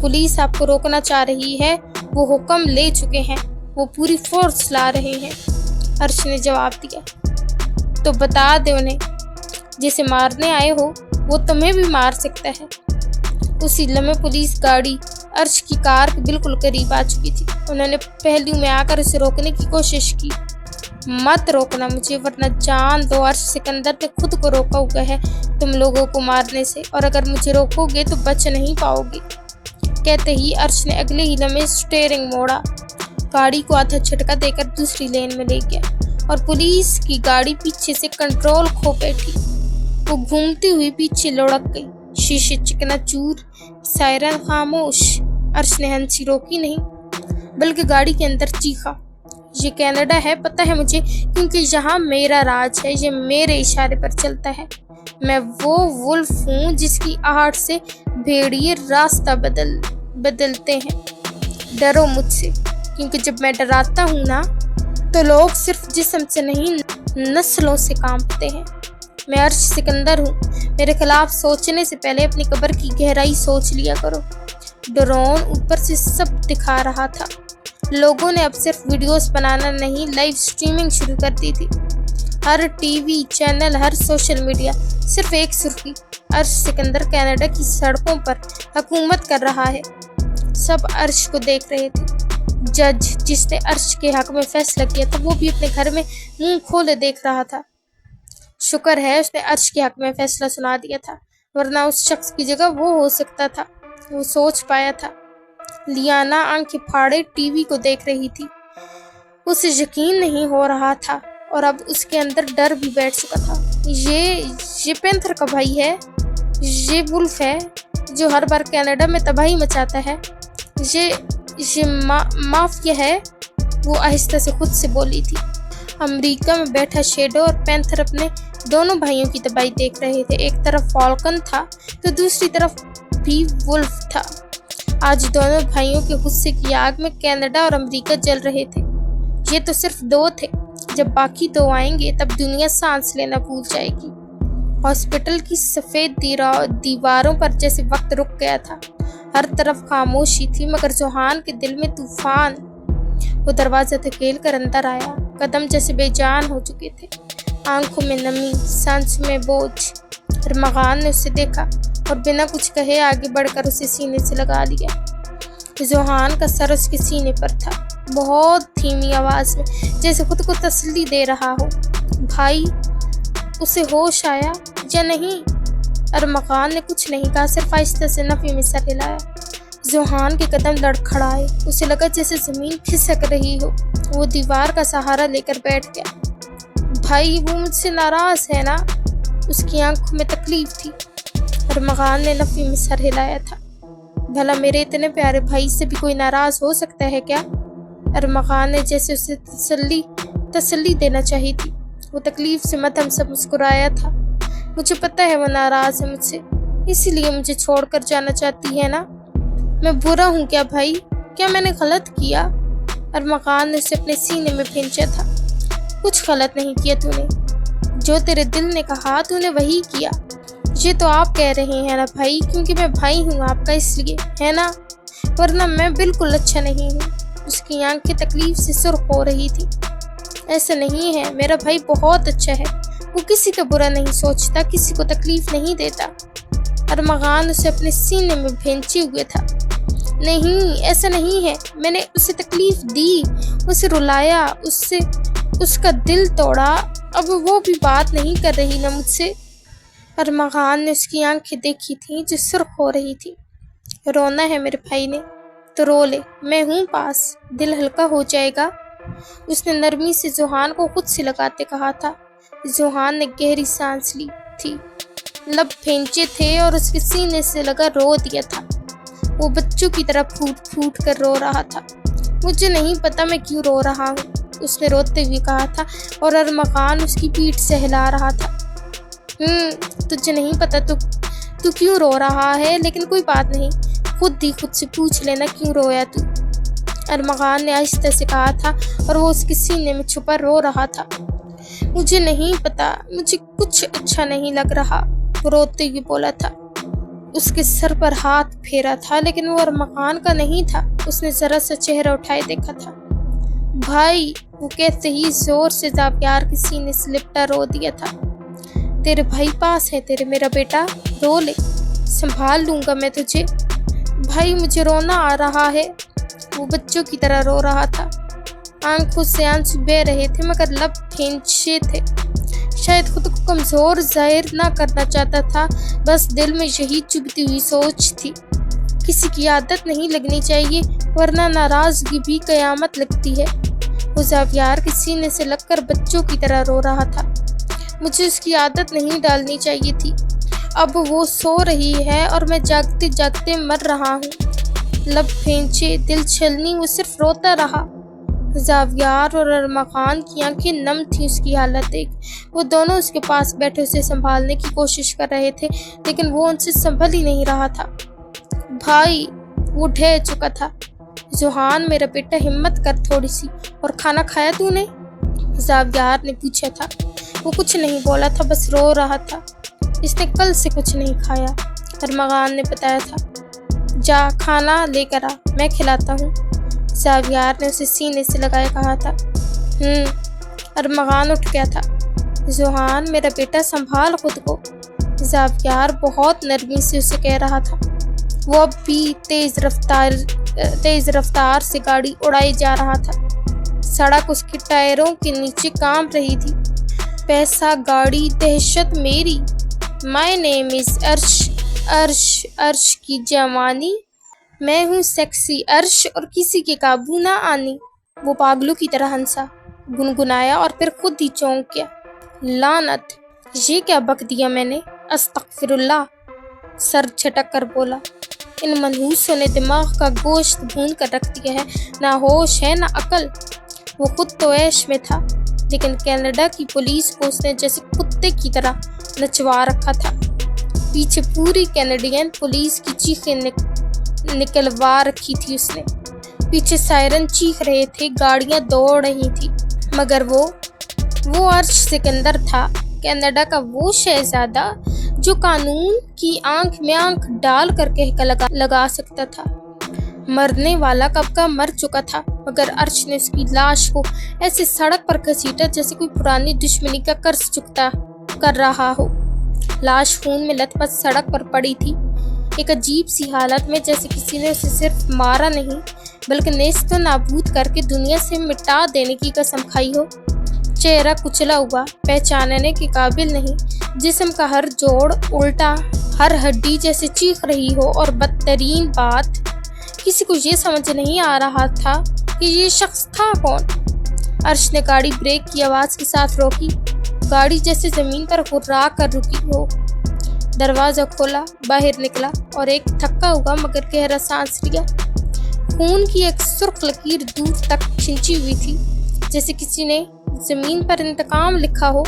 पुलिस आपको रोकना चाह रही है, वो हुक्म ले चुके हैं, वो पूरी फोर्स ला रहे हैं। अर्श ने जवाब दिया। तो बता दे उन्हें, जिसे मारने आए हो वो तुम्हें भी मार सकता है। उसी लम्हे पुलिस गाड़ी अर्श की कार के बिल्कुल करीब आ चुकी थी। उन्होंने पहलू में आकर उसे रोकने की कोशिश की। मत रोकना मुझे, वरना जान दो, अर्श सिकंदर ने खुद को रोका हुआ है तुम लोगों को मारने से, और अगर मुझे रोकोगे तो बच नहीं पाओगे। कहते ही अर्श ने अगले ही लम्हे स्टीयरिंग मोड़ा, गाड़ी को आधा झटका देकर दूसरी लेन में ले गया और पुलिस की गाड़ी पीछे से कंट्रोल खो बैठी। वो घूमती हुई पीछे लुढ़क गई। शीशे चिकनाचूर, सायरन खामोश। अर्श ने हंसी रोकी नहीं, बल्कि गाड़ी के अंदर चीखा, ये कनाडा है, पता है मुझे, क्योंकि यहाँ मेरा राज है, ये मेरे इशारे पर चलता है। मैं वो वुल्फ हूँ जिसकी आहट से भेड़िए रास्ता बदलते हैं। डरो मुझसे, क्योंकि जब मैं डराता हूँ ना, तो लोग सिर्फ जिस्म से नहीं नस्लों से कांपते हैं। मैं अर्श सिकंदर हूँ। मेरे खिलाफ सोचने से पहले अपनी कब्र की गहराई सोच लिया करो। ड्रोन ऊपर से सब दिखा रहा था। लोगों ने अब सिर्फ वीडियोस बनाना नहीं, लाइव स्ट्रीमिंग शुरू कर दी थी। हर टीवी चैनल, हर सोशल मीडिया, सिर्फ एक सुर्खी, अर्श सिकंदर कनाडा की सड़कों पर हुकूमत कर रहा है। सब अर्श को देख रहे थे। जज जिसने अर्श के हक में फैसला किया था, वो भी अपने घर में मुंह खोले देख रहा था। शुक्र है उसने अर्श के हक में फैसला सुना दिया था, वरना उस शख्स की जगह वो हो सकता था। वो सोच पाया था। लियाना आंखें फाड़े टीवी को देख रही थी। उसे यकीन नहीं हो रहा था और अब उसके अंदर डर भी बैठ चुका था। ये पैंथर का भाई है, ये वुल्फ है जो हर बार कनाडा में तबाही मचाता है। ये माफिया है, वो आहिस्ता से खुद से बोली थी। अमेरिका में बैठा शेडो और पैंथर अपने दोनों भाइयों की तबाही देख रहे थे। एक तरफ फॉल्कन था तो दूसरी तरफ भी वुल्फ था। आज दोनों भाइयों के गुस्से की आग में कनाडा और अमेरिका जल रहे थे। ये तो सिर्फ दो थे, जब बाकी दो आएंगे तब दुनिया सांस लेना भूल जाएगी। हॉस्पिटल की सफेद दीवारों पर जैसे वक्त रुक गया था। हर तरफ खामोशी थी, मगर जोहान के दिल में तूफान। वो दरवाजा धकेल कर अंदर आया। कदम जैसे बेजान हो चुके थे, आंखों में नमी, सांस में बोझ। अरमगान ने उसे देखा और बिना कुछ कहे आगे बढ़कर उसे सीने से लगा लिया। जोहान का सर उसके सीने पर था, बहुत धीमी आवाज में, जैसे खुद को तसल्ली दे रहा हो। भाई, उसे होश आया या नहीं? अरमगान ने कुछ नहीं कहा, सिर्फ आहिस्ता से नफी में सर हिलाया। जोहान के कदम लड़खड़ाए। उसे लगा जैसे जमीन खिसक रही हो। वो दीवार का सहारा लेकर बैठ गया। भाई, वो मुझसे नाराज है ना? उसकी आंखों में तकलीफ थी। अरमगान ने नफी में सर हिलाया था। भला मेरे इतने प्यारे भाई से भी कोई नाराज हो सकता है क्या? अरमगान ने जैसे उसे तसल्ली देना चाहिए थी। वो तकलीफ से मध्यम से मुस्कुराया था। मुझे पता है वो नाराज है मुझसे, इसीलिए मुझे छोड़कर जाना चाहती है ना? मैं बुरा हूँ क्या भाई? क्या मैंने गलत किया? ارمغان نے اسے اپنے سینے میں بھینچا تھا۔ کچھ غلط نہیں کیا تو نے، جو تیرے دل نے کہا تو نے وہی کیا۔ یہ تو آپ کہہ رہے ہیں نا بھائی، کیونکہ میں بھائی ہوں آپ کا، اس لیے ہے نا، ورنہ میں بالکل اچھا نہیں ہوں۔ اس کی آنکھیں تکلیف سے سرخ ہو رہی تھی۔ ایسا نہیں ہے، میرا بھائی بہت اچھا ہے، وہ کسی کا برا نہیں سوچتا، کسی کو تکلیف نہیں دیتا۔ ارمغان اسے اپنے سینے میں بھینچے ہوئے تھا۔ نہیں، ایسا نہیں ہے، میں نے اسے تکلیف دی، اسے رلایا، اس کا دل توڑا، اب وہ بھی بات نہیں کر رہی نا مجھ سے۔ ارمغان نے اس کی آنکھیں دیکھی تھیں جو سرخ ہو رہی تھی۔ رونا ہے میرے بھائی نے تو رو لے، میں ہوں پاس، دل ہلکا ہو جائے گا، اس نے نرمی سے ذوحان کو خود سے لگاتے کہا تھا۔ ذوحان نے گہری سانس لی تھی، لب پھینچے تھے اور اس کے سینے سے لگا رو دیا تھا۔ وہ بچوں کی طرح پھوٹ پھوٹ کر رو رہا تھا۔ مجھے نہیں پتا میں کیوں رو رہا ہوں، اس نے روتے ہوئے کہا تھا، اور ارمغان اس کی پیٹھ سے ہلا رہا تھا۔ تجھے نہیں پتا تو کیوں رو رہا ہے، لیکن کوئی بات نہیں، خود سے پوچھ لینا کیوں رویا تو، ارمغان نے آہستہ سے کہا تھا، اور وہ اس کے سینے میں چھپا رو رہا تھا۔ مجھے نہیں پتا، مجھے کچھ اچھا نہیں لگ رہا، وہ روتے ہوئے بولا تھا۔ اس کے سر پر ہاتھ پھیرا تھا، لیکن وہ ارمغان کا نہیں تھا۔ اس نے ذرا سا چہرہ اٹھائے دیکھا تھا۔ بھائی، وہ کہتے ہی زور سے زاویار کے سینے سے لپٹا رو دیا تھا۔ تیرے بھائی پاس ہے تیرے، میرا بیٹا، رو لے، سنبھال لوں گا میں تجھے۔ بھائی، مجھے رونا آ رہا ہے، وہ بچوں کی طرح رو رہا تھا۔ آنکھوں سے آنسو بہہ رہے تھے مگر لب پھینچے تھے۔ شاید خود کو کمزور ظاہر نہ کرنا چاہتا تھا، بس دل میں یہی چبھتی ہوئی سوچ تھی، کسی کی عادت نہیں لگنی چاہیے، ورنہ ناراضگی بھی قیامت لگتی ہے۔ وہ زاویار کے سینے سے لگ کر بچوں کی طرح رو رہا تھا۔ مجھے اس کی عادت نہیں ڈالنی چاہیے تھی، اب وہ سو رہی ہے اور میں جاگتے جاگتے مر رہا ہوں۔ لب پھینچے، دل چھلنی، وہ صرف روتا رہا۔ زاویار اور ارمغان کی آنکھیں نم تھیں اس کی حالت دیکھ۔ وہ دونوں اس کے پاس بیٹھے اسے سنبھالنے کی کوشش کر رہے تھے، لیکن وہ ان سے سنبھل ہی نہیں رہا تھا۔ بھائی، وہ ڈھہ چکا تھا۔ ذوحان، میرا بیٹا، ہمت کر تھوڑی سی، اور کھانا کھایا تو نے؟ زاویار نے پوچھا تھا۔ وہ کچھ نہیں بولا تھا، بس رو رہا تھا۔ اس نے کل سے کچھ نہیں کھایا، ارمغان نے بتایا تھا۔ جا کھانا لے کر آ، میں کھلاتا ہوں، زاویار نے اسے سینے سے لگائے کہا تھا۔ ارمغان اٹھ گیا تھا۔ ذوحان، میرا بیٹا، سنبھال خود کو، زاویار بہت نرمی سے اسے کہہ رہا تھا۔ وہ اب بھی تیز رفتار سے گاڑی اڑائی جا رہا تھا۔ سڑک اس کے ٹائروں کے نیچے کانپ رہی تھی۔ پیسہ، گاڑی، دہشت میری، مائی نیم از عرش کی جوانی، میں ہوں سیکسی عرش اور کسی کے قابو نہ آنی۔ وہ پاگلوں کی طرح ہنسا، گنگنایا اور پھر خود ہی چونک گیا۔ لعنت، یہ کیا بک دیا میں نے، استغفر اللہ، سر جھٹک کر بولا۔ ان منحوسوں نے دماغ کا گوشت بھون کر رکھ دیا ہے، نہ ہوش ہے نہ عقل۔ وہ خود تو عیش میں تھا، لیکن کینیڈا کی پولیس کو اس نے جیسے کتے کی طرح نچوا رکھا تھا۔ پیچھے پوری کینیڈین پولیس کی چیخیں نکلوا رکھی تھی اس نے۔ پیچھے سائرن چیخ رہے تھے، گاڑیاں دوڑ رہی تھی، مگر وہ عرش سکندر تھا، کینیڈا کا وہ شہزادہ جو قانون کی آنکھ میں آنکھ ڈال کر کہہ لگا سکتا تھا۔ مرنے والا کب کا مر چکا تھا، مگر عرش نے اس کی لاش کو ایسے سڑک پر گھسیٹا جیسے کوئی پرانی دشمنی کا قرض چکتا کر رہا ہو۔ لاش خون میں لت پت سڑک پر پڑی تھی، ایک عجیب سی حالت میں، جیسے کسی نے اسے صرف مارا نہیں بلکہ نیست و نابود کر کے دنیا سے مٹا دینے کی قسم کھائی ہو۔ چہرہ کچلا ہوا، پہچاننے کے قابل نہیں، جسم کا ہر جوڑ الٹا، ہر ہڈی جیسے چیخ رہی ہو، اور بدترین بات، کسی کو یہ سمجھ نہیں آ رہا تھا کہ یہ شخص تھا کون۔ عرش نے گاڑی بریک کی آواز کے ساتھ روکی، گاڑی جیسے زمین پر ہرا کر رکی ہو۔ دروازہ کھولا، باہر نکلا اور ایک تھکا ہوا مگر گہرا سانس لیا۔ خون کی ایک سرخ لکیر دور تک کھنچی ہوئی تھی، جیسے کسی نے زمین پر انتقام لکھا ہو۔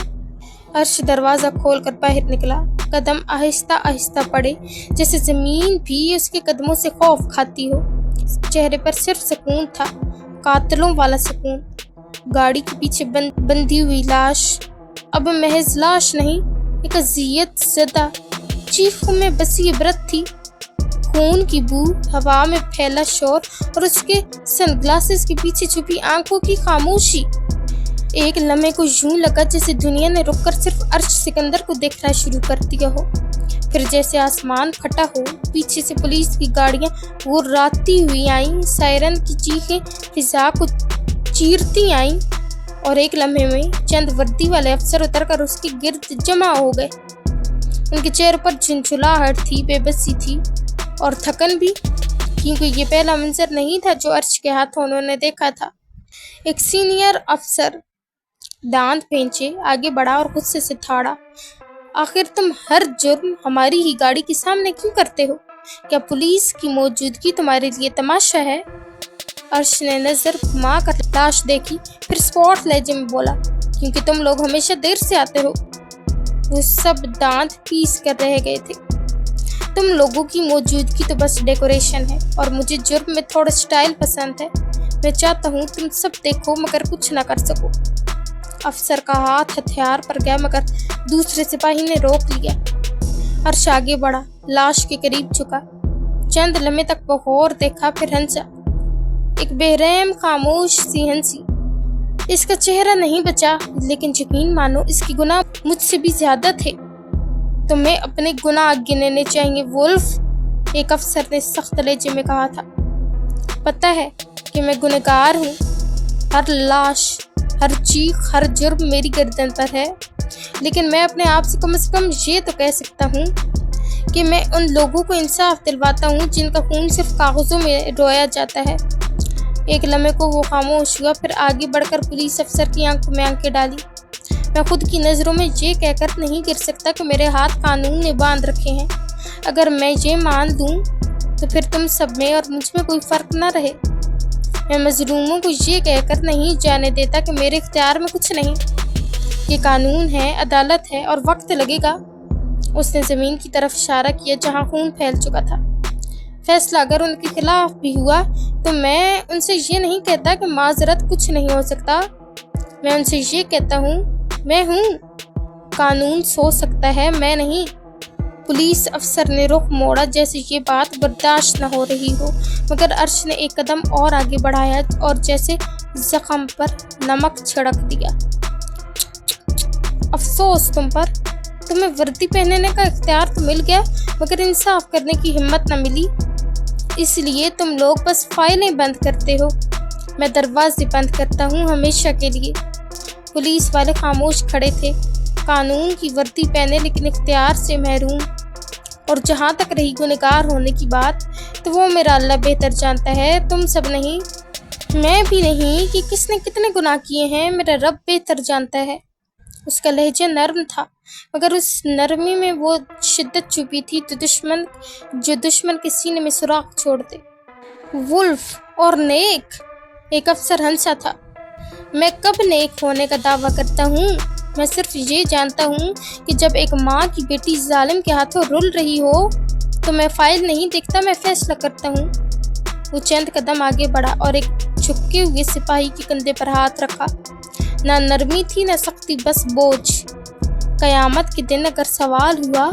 عرش دروازہ کھول کر باہر نکلا، قدم آہستہ آہستہ پڑے، جیسے زمین بھی اس کے قدموں سے خوف کھاتی ہو۔ چہرے پر صرف سکون تھا، कातिलों वाला सुकून। गाड़ी के पीछे बंधी हुई लाश अब महज लाश नहीं, एक अजियत ज़दा चीखों में बसी इबरत थी। खून की बू, हवा में फैला शोर और उसके सनग्लासेस के पीछे छुपी आंखों की खामोशी। एक लम्हे को यूं लगा जैसे दुनिया ने रुककर सिर्फ अर्श सिकंदर को देखना शुरू कर दिया हो। फिर जैसे आसमान फटा हो, पीछे से पुलिस की गाड़ियां वो राती हुई आईं, सायरन की चीखें फिजा को चीरती आईं और एक लम्हे में चंद वर्दी वाले अफसर उतरकर उसके गिर्द जमा हो गए। उनके चेहरे पर झुंझुलाहट थी, बेबसी थी और थकन भी, क्योंकि ये पहला मंजर नहीं था जो अर्श के हाथों उन्होंने देखा था। एक सीनियर अफसर दांत पेंचे आगे बढ़ा और गुस्से से ठाड़ा, आखिर तुम हर जुर्म हमारी ही गाड़ी के सामने क्यों करते हो? क्या पुलिस की मौजूदगी तुम्हारे लिए तमाशा है? अर्श ने नजर घुमा कर लाश देखी, फिर स्पॉट लहजे में बोला, क्योंकि तुम लोग हमेशा देर से आते हो। वो सब दांत पीस कर रह गए थे। तुम लोगों की मौजूदगी तो बस डेकोरेशन है और मुझे जुर्म में थोड़ा स्टाइल पसंद है। मैं चाहता हूँ तुम सब देखो मगर कुछ ना कर सको। अफसर का हाथ हथियार पर गया मगर दूसरे सिपाही ने रोक लिया। अर्श आगे बढ़ा, लाश के करीब झुका, चंद लम्हे तक वो गौर देखा, फिर हंसा, एक बेरहम खामोश सी हंसी। इसका चेहरा नहीं बचा, लेकिन यकीन मानो इसके गुनाह मुझसे भी ज्यादा थे। तुम्हें अपने गुनाह गिनने चाहिए वुल्फ, एक अफसर ने सख्त लहजे में कहा था। पता है कि मैं गुनहगार हूँ, हर लाश, हर चीख, हर जुर्म मेरी गर्दन पर है, लेकिन मैं अपने आप से कम ये तो कह सकता हूँ कि मैं उन लोगों को इंसाफ दिलवाता हूँ जिनका खून सिर्फ कागजों में रोया जाता है। एक लम्हे को वो खामोश हुआ, फिर आगे बढ़कर पुलिस अफसर की आंखों में आंखें डाली। मैं खुद की नज़रों में ये कहकर नहीं गिर सकता कि मेरे हाथ कानून ने बांध रखे हैं। अगर मैं ये मान लूँ तो फिर तुम सब में और मुझ में कोई फ़र्क ना रहे। मैं मजलूमों को ये कहकर नहीं जाने देता कि मेरे इख्तियार में कुछ नहीं। ये कानून है, अदालत है और वक्त लगेगा। उसने ज़मीन की तरफ इशारा किया जहाँ खून फैल चुका था। फैसला अगर उनके खिलाफ भी हुआ तो मैं उनसे ये नहीं कहता कि माजरत कुछ नहीं हो सकता। मैं उनसे ये कहता हूँ मैं हूँ, कानून सो सकता है, मैं नहीं। पुलिस अफसर ने रुख मोड़ा जैसे ये बात बर्दाश्त न हो रही हो, मगर अर्श ने एक कदम और आगे बढ़ाया और जैसे जख्म पर नमक छिड़क दिया। अफसोस तुम पर, तुम्हें वर्दी पहनने का इख्तियार तो मिल गया मगर इंसाफ करने की हिम्मत न मिली, इसलिए तुम लोग बस फाइलें बंद करते हो। मैं दरवाजे बंद करता हूँ हमेशा के लिए। पुलिस वाले खामोश खड़े थे, कानून की वर्दी पहने लेकिन इख्तियार से महरूम। और जहाँ तक रही गुनहगार होने की बात, तो वो मेरा अल्लाह बेहतर जानता है, तुम सब नहीं, मैं भी नहीं, कि किसने कितने गुनाह किए हैं, मेरा रब बेहतर जानता है। उसका लहजा नर्म था मगर उस नरमी में वो शिद्दत छुपी थी जो दुश्मन के सीने में सुराख छोड़ दे। वुल्फ और नेक, एक अफसर हंसा था। मैं कब नेक होने का दावा करता हूँ? मैं सिर्फ ये जानता हूँ कि जब एक माँ की बेटी जालिम के हाथों रुल रही हो तो मैं फाइल नहीं देखता, मैं फैसला करता हूँ। वो चंद कदम आगे बढ़ा और एक झुके हुए सिपाही के कंधे पर हाथ रखा। ना नरमी थी ना सख्ती, बस बोझ। कयामत के दिन अगर सवाल हुआ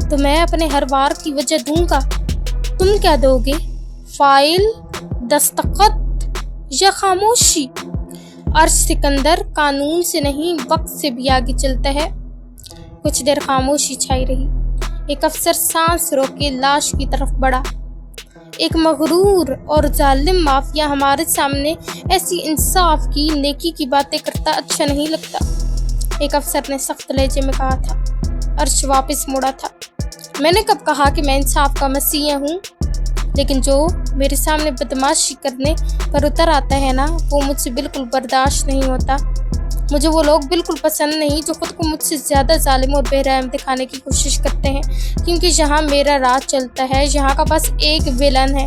तो मैं अपने हर वार की वजह दूंगा। तुम क्या दोगे? फाइल, दस्तखत या खामोशी? अर्श सिकंदर कानून से नहीं वक्त से भी आगे चलता है। कुछ देर खामोशी छाई रही। एक अफसर सांस रोके लाश की तरफ बढ़ा। एक मगरूर और जालिम माफिया हमारे सामने ऐसी इंसाफ की, नेकी की बातें करता अच्छा नहीं लगता, एक अफसर ने सख्त लहजे में कहा था। अर्श वापस मुड़ा था। मैंने कब कहा कि मैं इंसाफ का मसीहा हूँ? लेकिन जो मेरे सामने बदमाशी करने पर उतर आता है ना, वो मुझसे बिल्कुल बर्दाश्त नहीं होता। मुझे वो लोग बिल्कुल पसंद नहीं जो खुद को मुझसे ज़्यादा जालिम और बेरहम दिखाने की कोशिश करते हैं, क्योंकि यहाँ मेरा राज चलता है, यहाँ का बस एक विलन है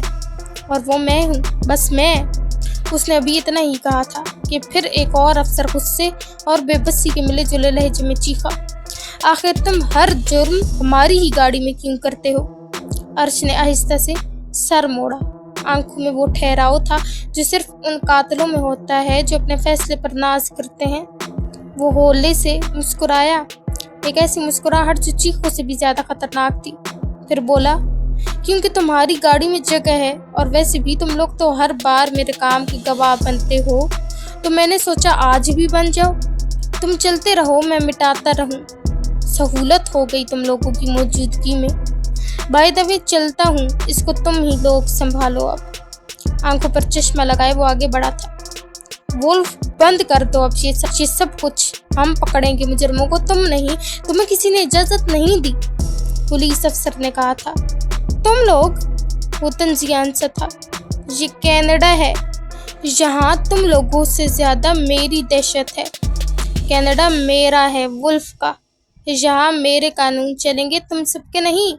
और वो मैं हूँ, बस मैं। उसने अभी इतना ही कहा था कि फिर एक और अफसर गुस्से और बेबसी के मिले जुले लहजे में चीखा, आखिर तुम हर जुर्म हमारी ही गाड़ी में क्यों करते हो? अर्श ने आहिस्ता से सर मोड़ा, आंखों में वो ठहराव था जो सिर्फ उन कातिलों में होता है जो अपने फैसले पर नाज करते हैं। वो होले से मुस्कुराया, एक ऐसी मुस्कुराहट जो चीखों से भी ज्यादा खतरनाक थी। फिर बोला, क्योंकि तुम्हारी गाड़ी में जगह है और वैसे भी तुम लोग तो हर बार मेरे काम की गवाह बनते हो, तो मैंने सोचा आज भी बन जाओ। तुम चलते रहो, मैं मिटाता रहूं। सहूलत हो गई तुम लोगों की मौजूदगी में। बाय द वे चलता हूँ, इसको तुम ही लोग संभालो। अब आंखों पर चश्मा लगाए वो आगे बढ़ा था। वुल्फ, बंद कर दो अब ये सब कुछ। हम पकड़ेंगे मुजरिमों को, तुम नहीं। तुम्हें किसी ने इजाजत नहीं दी, पुलिस अफसर ने कहा था। तुम लोग, वो तंजियान सा था। ये कनाडा है, यहाँ तुम लोगों से ज्यादा मेरी दहशत है। कनाडा मेरा है, वुल्फ का। यहाँ मेरे कानून चलेंगे, तुम सबके नहीं।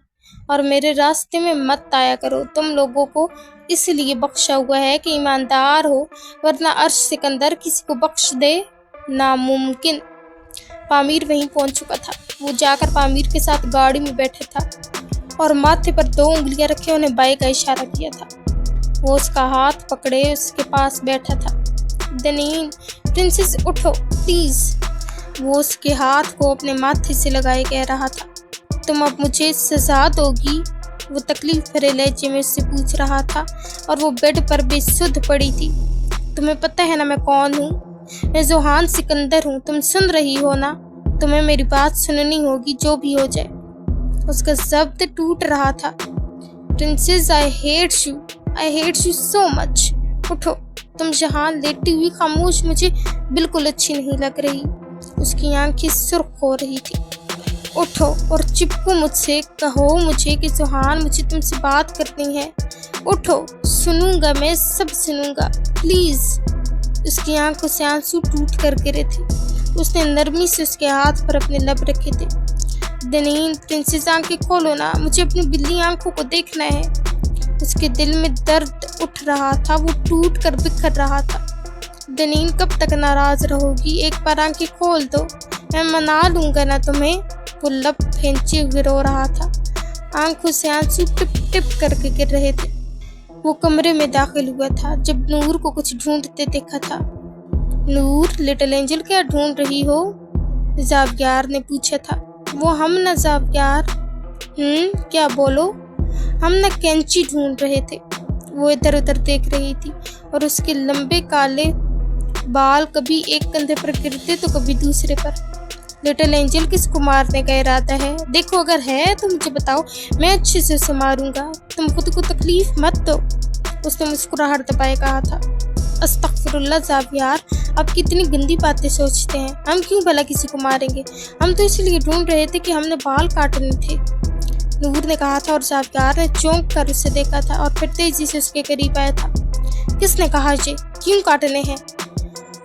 और मेरे रास्ते में मत आया करो। तुम लोगों को इसलिए बख्शा हुआ है कि ईमानदार हो, वरना अर्श सिकंदर किसी को बख्श दे, नामुमकिन। पामीर वहीं पहुंच चुका था। वो जाकर पामीर के साथ गाड़ी में बैठा था और माथे पर 2 उंगलियां रखे उन्हें बाएं का इशारा किया था। वो उसका हाथ पकड़े उसके पास बैठा था। दनीन, प्रिंसेस उठो प्लीज, वो उसके हाथ को अपने माथे से लगाए कह रहा था। तुम अब मुझे सजा दोगी, वो तकलीफ भरे लहजे में उससे पूछ रहा था और वो बेड पर बेसुध पड़ी थी। तुम्हें पता है ना मैं कौन हूँ? मैं जोहान सिकंदर हूँ। तुम सुन रही हो ना? तुम्हें मेरी बात सुननी होगी, जो भी हो जाए। उसका जब्त टूट रहा था। Princess, I hate you so much. उठो, तुम यहाँ लेटी हुई खामोश मुझे बिल्कुल अच्छी नहीं लग रही। उसकी आंखें सुर्ख हो रही थी। उठो और चिपको मुझसे, कहो मुझे कि जोहान, मुझे तुमसे बात करनी है। उठो, सुनूंगा, मैं सब सुनूंगा, प्लीज। उसकी आंखों से आंसू टूट कर गिरे थे। उसने नरमी से उसके हाथ पर अपने लब रखे थे। दनीन, प्रिंसेस आंखें खोलो ना, मुझे अपनी बिल्ली आंखों को देखना है। उसके दिल में दर्द उठ रहा था, वो टूट कर बिखर रहा था। दनीन, कब तक नाराज रहोगी? एक बार आंखें खोल दो, मैं मना लूंगा ना तुम्हें। वो लब फेंचे हुए रो रहा था। आंखों से आंसू टिप टिप करके गिर रहे थे। वो कमरे में दाखिल हुआ था जब नूर को कुछ ढूंढते देखा था। नूर, लिटिल एंजल क्या ढूंढ रही हो? ज़ावियार ने पूछा था। वो हम न ज़ावियार। क्या बोलो? हम न कैंची ढूंढ रहे थे। वो इधर उधर देख रही थी और उसके लंबे काले बाल कभी एक कंधे पर गिरते तो कभी दूसरे पर। लिटिल एंजल, किसको मारने का इरादा है? देखो, अगर है तो मुझे बताओ, मैं अच्छे से उसे मारूंगा। तुम खुद को तकलीफ मत दो, उसने मुस्कुराहट दबाए कहा था। अस्तगफिरुल्लाह ज़ावियार, आप कितनी गंदी बातें सोचते हैं। हम क्यों भला किसी को मारेंगे? हम तो इसलिए ढूंढ रहे थे कि हमने बाल काटने थे, नूर ने कहा था। और ज़ावियार ने चौंक कर उसे देखा था और फिर तेजी से उसके करीब आया था। किसने कहा ये? क्यों काटने हैं?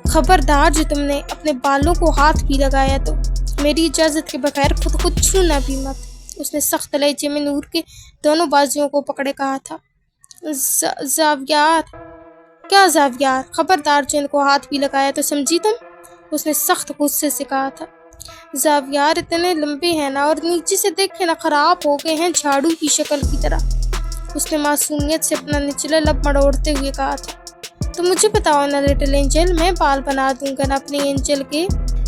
खबरदार, जो तुमने अपने बालों को हाथ भी लगाया तो मेरी इजाजत के बगैर खुद को छूना भी मत, उसने सख्त लहजे में नूर के दोनों बाजुओं को पकड़े कहा था। ज़ावियार, क्या ज़ावियार? खबरदार, जो इनको हाथ भी लगाया तो समझी तुम, उसने सख्त गुस्से से कहा था। ज़ावियार, इतने लंबे हैं ना, और नीचे से देखे ना खराब हो गए हैं, झाड़ू की शक्ल की तरह, उसने मासूमियत से अपना निचला लब मड़ोड़ते हुए कहा था। तो मुझे बताओ ना लिटिल एंजल, मैं बाल बना दूंगा ना अपने एंजल के।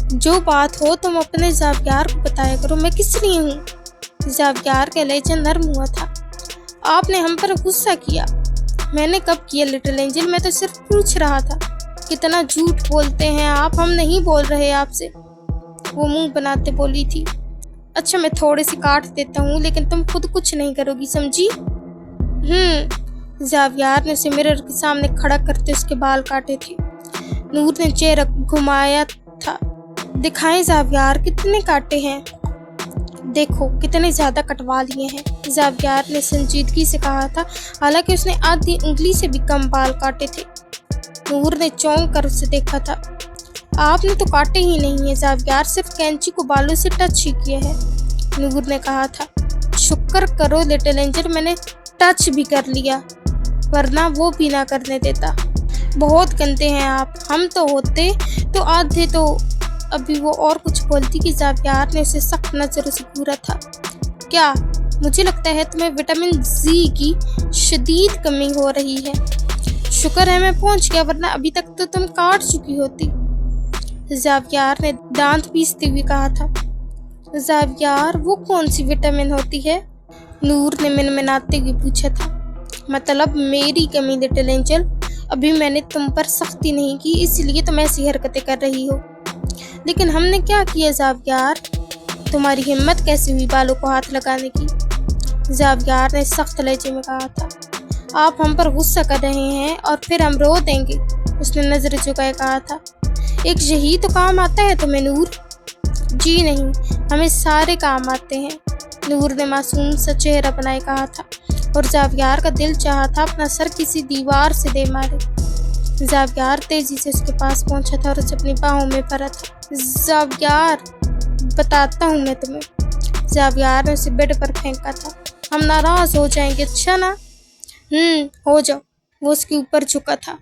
जो बात हो तुम अपने ज़ावियार को बताया करो, मैं किस लिए हूँ? ज़ावियार का लहजा नर्म हुआ था। आपने हम पर गुस्सा किया। मैंने कब किया लिटिल एंजल? मैं तो सिर्फ पूछ रहा था। कितना झूठ बोलते हैं आप, हम नहीं बोल रहे आपसे, वो मुंह बनाते बोली थी। अच्छा, मैं थोड़े से काट देता हूँ, लेकिन तुम खुद कुछ नहीं करोगी, समझी? ज़ावियार ने उसे मिरर के सामने खड़ा करते उसके बाल काटे थे। नूर ने चेहरा घुमाया था। दिखाएं ज़ावियार, कितने काटे हैं? देखो, कितने ज्यादा कटवा लिए हैं, ज़ावियार ने संजीदगी से कहा था, हालांकि उसने आधी उंगली से भी कम बाल काटे थे। नूर ने चौंक कर उसे देखा था। आपने तो काटे ही नहीं है ज़ावियार, सिर्फ कैंची को बालों से टच ही किया है, नूर ने कहा था। शुक्र करो लिटिल एंजल, मैंने टच भी कर लिया, वरना वो भी ना करने देता। बहुत गंदे हैं आप। हम तो होते तो आधे तो। अभी वो और कुछ बोलती कि ज़ावियार ने उसे सख्त नजरों से घूरा था। क्या مجھے لگتا ہے تمہیں وٹامن زی کی شدید کمی ہو رہی ہے۔ شکر ہے میں پہنچ گیا، ورنہ ابھی تک تو تم کاٹ چکی ہوتی، زاویار نے دانت پیستے ہوئے کہا تھا۔ زاویار، وہ کون سی وٹامن ہوتی ہے؟ نور نے منمناتے ہوئے پوچھا تھا۔ مطلب میری کمی لٹل اینجل، ابھی میں نے تم پر سختی نہیں کی، اس لیے تم ایسی حرکتیں کر رہی ہو۔ لیکن ہم نے کیا کیا زاویار؟ تمہاری ہمت کیسے ہوئی بالوں کو ہاتھ لگانے کی؟ زاویار نے سخت لہجے میں کہا تھا۔ آپ ہم پر غصہ کر رہے ہیں اور پھر ہم رو دیں گے، اس نے نظر جھکائے کہا تھا۔ ایک یہی تو کام آتا ہے تمہیں نور؟ جی نہیں، ہمیں سارے کام آتے ہیں، نور نے معصوم سا چہرہ بنائے کہا تھا، اور زاویار کا دل چاہا تھا اپنا سر کسی دیوار سے دے مارے۔ زاویار تیزی سے اس کے پاس پہنچا تھا اور اسے اپنی باہوں میں بھرا تھا۔ زاویار، بتاتا ہوں میں تمہیں۔ زاویار نے اسے بیڈ پر پھینکا تھا۔ ہم ناراض ہو جائیں گے، اچھا نا؟ ہو جاؤ۔ وہ اس کے اوپر جھکا تھا۔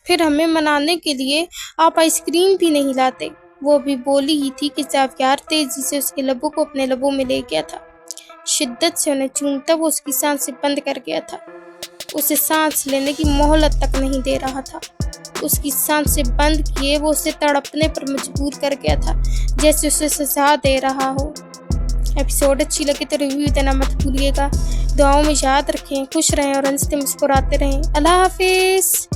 پھر ہمیں منانے کے لیے آپ آئس کریم بھی نہیں لاتے۔ وہ بھی بولی ہی تھی کہ زاویار تیزی سے اس کے لبوں کو اپنے لبوں میں لے گیا تھا۔ شدت سے انہیں چومتا وہ اس کی سانسیں بند کر گیا تھا۔ اسے سانس لینے کی مہلت تک نہیں دے رہا تھا۔ اس کی سانسیں بند کیے وہ اسے تڑپنے پر مجبور کر گیا تھا، جیسے اسے سزا دے رہا ہو۔ ایپیسوڈ اچھی لگے تو ریویو دینا مت بھولیے گا۔ دعاؤں میں یاد رکھیں، خوش رہیں اور ہنستے مسکراتے رہیں۔ اللہ حافظ۔